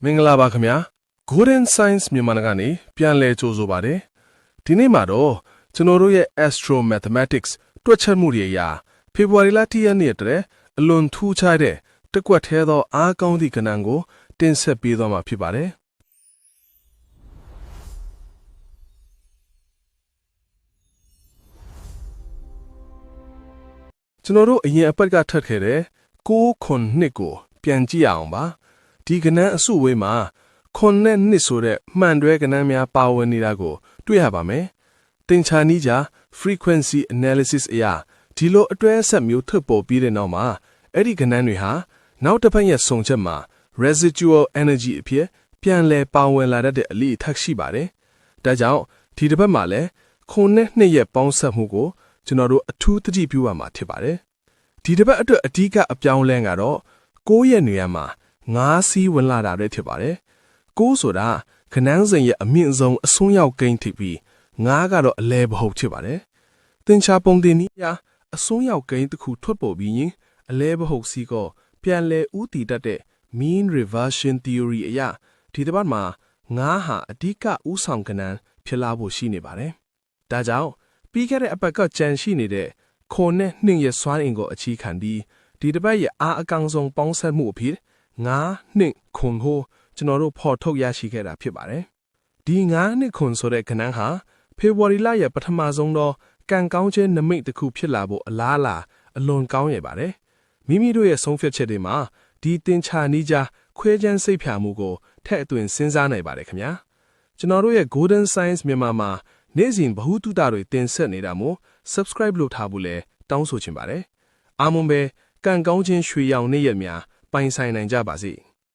မင်္ဂလာပါခင်ဗျာ Golden Science မြန်မာနိုင်ငံကနေပြန်လည်ကြိုဆိုပါရစေဒီနေ့မှာတော့ကျွန်တော်တို့ရဲ့ Astro Mathematics တွက်ချက်မှုတွေအရာဖေဖော်ဝါရီလ10ရက်နေ့တည်းအလွန်ထူးခြားတဲ့တစ်ကွက်ထဲသောအားကောင်းသည့်ကဏ္ဍကိုတင်ဆက်ပေးသွားမှာဖြစ်ပါတယ်ကျွန်တော်တို့အရင်အပတ်ကထပ်ခဲ့တဲ့6ခွန်2ကိုပြန်ကြည့်အောင်ပါဒီကဏ္ဍအစုဝေးမှာခွန်နဲ့2ဆိုတဲ့မှန်တွဲကဏ္ဍများပါဝင်နေတာကိုတွေ့ရပါမယ်သင်္ချာနည်းကြ frequency analysis အရာဒီလိုအတွဲအဆက်မျိုးထုတ်ပေါ်ပြီးတဲ့နောက်မှာအဲ့ဒီကဏ္ဍတွေဟာနောက်တစ်ဖက်ရဲ့စုံချက်မှာ residual energy အဖြစ်ပြန်လည်ပါဝင်လာတဲ့အလိအထက်ရှိပါတယ်ဒါကြောင့်ဒီတစ်ပတ်မှာလည်းခွန်နဲ့2ရဲ့ပေါင်းစပ်မှုကိုကျွန်တော်တို့အထူးသတိပြုရမှာဖြစ်ပါတယ်ဒီတစ်ပတ်အတွက်အဓိကအပြောင်းလဲကတော့6ရဲ့နေရာမှာ9စီးဝင်လာတာတွေဖြစ်ပါတယ်6ဆိုတာခဏန်းစဉ်ရဲ့အမြင့်ဆုံးအစွန်းရောက်ကိန်းထိပ်ပြီး9ကတော့အလဲဘဟုတ်ဖြစ်ပါတယ်သင်္ချာပုံတင်နည်းအရအစွန်းရောက်ကိန်းတစ်ခုထွက်ပေါ်ပြီးရင်အလဲဘဟုတ်စီကပြန်လဲဥတီတတ်တဲ့ mean reversion theory အရဒီတစ်ပတ်မှာ9ဟာအဓိကဥဆောင်ကဏ္ဍဖြစ်လာဖို့ရှိနေပါတယ်ဒါကြောင့်ပြီးခဲ့တဲ့အပတ်ကကြံရှိနေတဲ့ခွန်နဲ့2ရဲ့စွမ်းအင်ကိုအခြေခံပြီးဒီတစ်ပတ်ရဲ့အားအကောင်ဆုံးပေါင်းစပ်မှုအဖြစ်9နှစ်ခွန်ကိုကျွန်တော်တို့ဖော်ထုတ်ရရှိခဲ့တာဖြစ်ပါတယ်ဒီ9နှစ်ခွန်ဆိုတဲ့ကဏ္ဍဟာဖေဖော်ဝါရီလရဲ့ပထမဆုံးသောကံကောင်းခြင်းနမိတ်တစ်ခုဖြစ်လာဖို့အလားအလာအလွန်ကောင်းရပါတယ်မိမိတို့ရဲ့ဆုံးဖြတ်ချက်တွေမှာဒီတင်ချာနီးကြခွဲခြမ်းစိတ်ဖြာမှုကိုထည့်အသွင်းစဉ်းစားနိုင်ပါတယ်ခင်ဗျာကျွန်တော်တို့ရဲ့ Golden Science မြန်မာမှာနေ့စဉ်ဗဟုသုတတွေတင်ဆက်နေတာမို့ subscribe လုပ်ထားဖို့လဲတောင်းဆိုချင်ပါတယ်အားမွန်ပဲကံကောင်းခြင်းရွှေရောင်နေ့ရက်များပိုင်ဆိုင်နိုင်ကြပါစေ